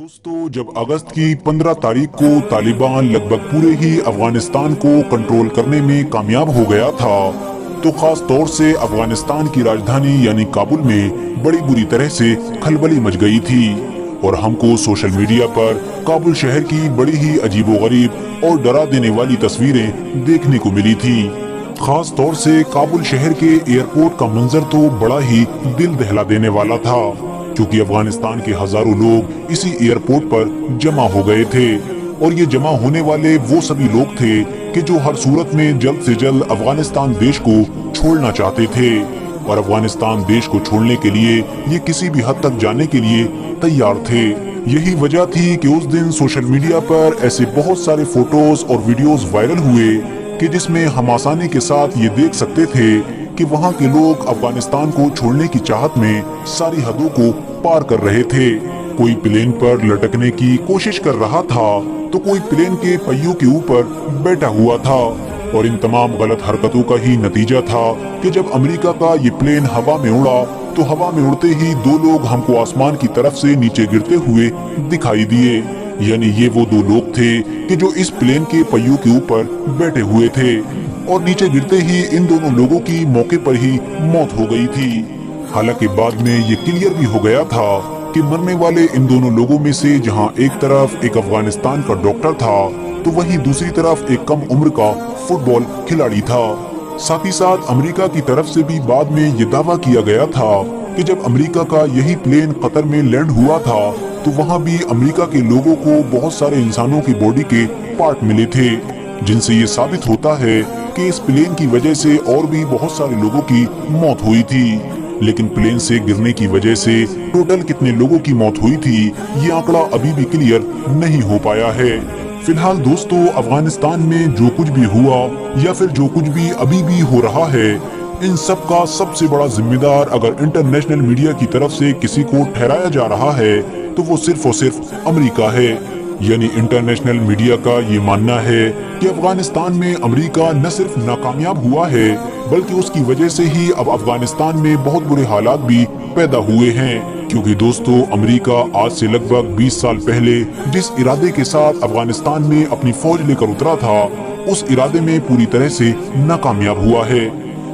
दोस्तों, जब अगस्त की 15 तारीख को तालिबान लगभग पूरे ही अफगानिस्तान को कंट्रोल करने में कामयाब हो गया था, तो खास तौर से अफगानिस्तान की राजधानी यानी काबुल में बड़ी बुरी तरह से खलबली मच गई थी और हमको सोशल मीडिया पर काबुल शहर की बड़ी ही अजीबोगरीब और डरा देने वाली तस्वीरें देखने को मिली थी। खास तौर से काबुल शहर के एयरपोर्ट का मंजर तो बड़ा ही दिल दहला देने वाला था, क्योंकि अफगानिस्तान के हजारों लोग इसी एयरपोर्ट पर जमा हो गए थे और ये जमा होने वाले वो सभी लोग थे कि जो हर सूरत में जल्द से जल्द अफगानिस्तान देश को छोड़ना चाहते थे और अफगानिस्तान देश को छोड़ने के लिए ये किसी भी हद तक जाने के लिए तैयार थे। यही वजह थी कि उस दिन सोशल मीडिया पर ऐसे बहुत सारे फोटोज और वीडियोस वायरल हुए कि जिसमें हम आसानी के साथ ये देख सकते थे कि वहाँ के लोग अफगानिस्तान को छोड़ने की चाहत में सारी हदों को पार कर रहे थे। कोई प्लेन पर लटकने की कोशिश कर रहा था तो कोई प्लेन के पहियों के ऊपर बैठा हुआ था और इन तमाम गलत हरकतों का ही नतीजा था कि जब अमेरिका का ये प्लेन हवा में उड़ा तो हवा में उड़ते ही दो लोग हमको आसमान की तरफ से नीचे गिरते हुए दिखाई दिए। यानी ये वो दो लोग थे कि जो इस प्लेन के पहियों के ऊपर बैठे हुए थे और नीचे गिरते ही इन दोनों लोगों की मौके पर ही मौत हो गई थी। हालांकि बाद में ये क्लियर भी हो गया था कि मरने वाले इन दोनों लोगों में से जहां एक तरफ एक अफगानिस्तान का डॉक्टर था तो वहीं दूसरी तरफ एक कम उम्र का फुटबॉल खिलाड़ी था। साथ ही साथ अमेरिका की तरफ से भी बाद में ये दावा किया गया था कि जब अमेरिका का यही प्लेन कतर में लैंड हुआ था तो वहाँ भी अमेरिका के लोगों को बहुत सारे इंसानों की बॉडी के पार्ट मिले थे, जिनसे ये साबित होता है कि इस प्लेन की वजह से और भी बहुत सारे लोगों की मौत हुई थी। लेकिन प्लेन से गिरने की वजह से टोटल कितने लोगों की मौत हुई थी ये आंकड़ा अभी भी क्लियर नहीं हो पाया है। फिलहाल दोस्तों, अफगानिस्तान में जो कुछ भी हुआ या फिर जो कुछ भी अभी भी हो रहा है, इन सब का सबसे बड़ा जिम्मेदार अगर इंटरनेशनल मीडिया की तरफ से किसी को ठहराया जा रहा है तो वो सिर्फ और सिर्फ अमेरिका है। यानी इंटरनेशनल मीडिया का ये मानना है कि अफगानिस्तान में अमेरिका न सिर्फ नाकामयाब हुआ है बल्कि उसकी वजह से ही अब अफगानिस्तान में बहुत बुरे हालात भी पैदा हुए हैं। क्योंकि दोस्तों, अमेरिका आज से लगभग 20 साल पहले जिस इरादे के साथ अफगानिस्तान में अपनी फौज लेकर उतरा था उस इरादे में पूरी तरह से नाकामयाब हुआ है।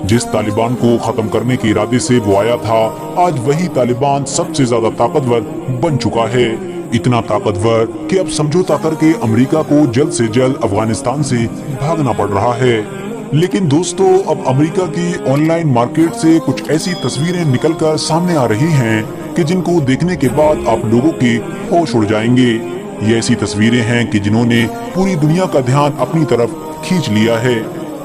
जिस तालिबान को खत्म करने के इरादे से वो आया था, आज वही तालिबान सबसे ज्यादा ताकतवर बन चुका है। इतना ताकतवर कि अब समझौता करके अमेरिका को जल्द से जल्द अफगानिस्तान से भागना पड़ रहा है। लेकिन दोस्तों, अब अमेरिका की ऑनलाइन मार्केट से कुछ ऐसी तस्वीरें निकलकर सामने आ रही हैं कि जिनको देखने के बाद आप लोगों के होश उड़ जाएंगे। ये ऐसी तस्वीरें हैं कि जिन्होंने पूरी दुनिया का ध्यान अपनी तरफ खींच लिया है।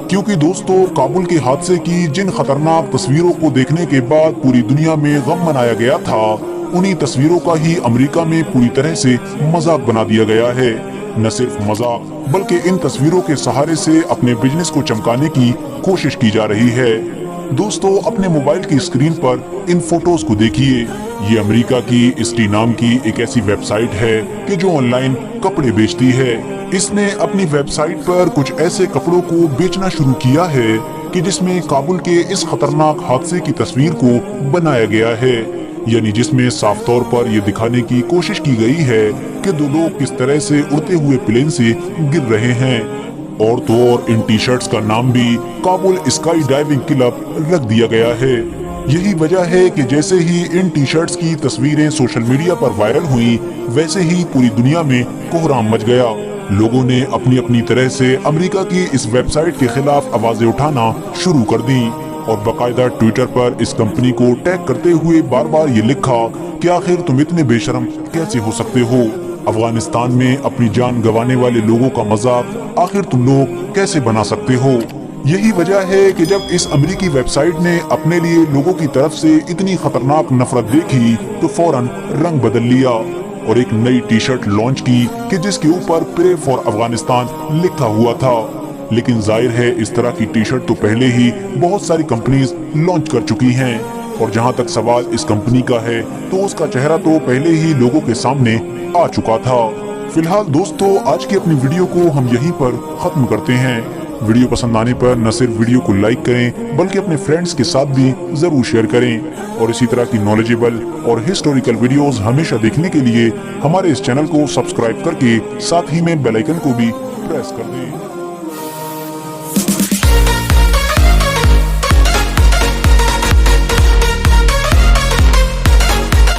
क्योंकि दोस्तों, काबुल के हादसे की जिन खतरनाक तस्वीरों को देखने के बाद पूरी दुनिया में गम मनाया गया था, उन्हीं तस्वीरों का ही अमेरिका में पूरी तरह से मजाक बना दिया गया है। न सिर्फ मजाक बल्कि इन तस्वीरों के सहारे से अपने बिजनेस को चमकाने की कोशिश की जा रही है। दोस्तों, अपने मोबाइल की स्क्रीन पर इन फोटोज को देखिए। ये अमेरिका की इस्टी नाम की एक ऐसी वेबसाइट है कि जो ऑनलाइन कपड़े बेचती है। इसने अपनी वेबसाइट पर कुछ ऐसे कपड़ों को बेचना शुरू किया है कि जिसमें काबुल के इस खतरनाक हादसे की तस्वीर को बनाया गया है। यानी जिसमें साफ तौर पर यह दिखाने की कोशिश की गई है कि दो लोग किस तरह से उड़ते हुए प्लेन से गिर रहे हैं। और तो और इन टी शर्ट्स का नाम भी काबुल स्काई डाइविंग क्लब रख दिया गया है। यही वजह है कि जैसे ही इन टी शर्ट्स की तस्वीरें सोशल मीडिया पर वायरल हुई, वैसे ही पूरी दुनिया में कोहराम मच गया। लोगों ने अपनी अपनी तरह से अमेरिका की इस वेबसाइट के खिलाफ आवाजें उठाना शुरू कर दी और बकायदा ट्विटर पर इस कंपनी को टैग करते हुए बार बार ये लिखा कि आखिर तुम इतने बेशरम कैसे हो सकते हो। अफगानिस्तान में अपनी जान गंवाने वाले लोगों का मजाक आखिर तुम लोग कैसे बना सकते हो। यही वजह है कि जब इस अमेरिकी वेबसाइट ने अपने लिए लोगों की तरफ से इतनी खतरनाक नफरत देखी तो फौरन रंग बदल लिया और एक नई टी शर्ट लॉन्च की कि जिसके ऊपर प्रे फॉर अफगानिस्तान लिखा हुआ था। लेकिन जाहिर है इस तरह की टी शर्ट तो पहले ही बहुत सारी कंपनीज लॉन्च कर चुकी हैं और जहां तक सवाल इस कंपनी का है तो उसका चेहरा तो पहले ही लोगों के सामने आ चुका था। फिलहाल दोस्तों, आज की अपनी वीडियो को हम यहीं पर खत्म करते हैं। वीडियो पसंद आने पर न सिर्फ वीडियो को लाइक करें बल्कि अपने फ्रेंड्स के साथ भी जरूर शेयर करें और इसी तरह की नॉलेजेबल और हिस्टोरिकल वीडियोस हमेशा देखने के लिए हमारे इस चैनल को सब्सक्राइब करके साथ ही में बेल आइकन को भी प्रेस कर दें।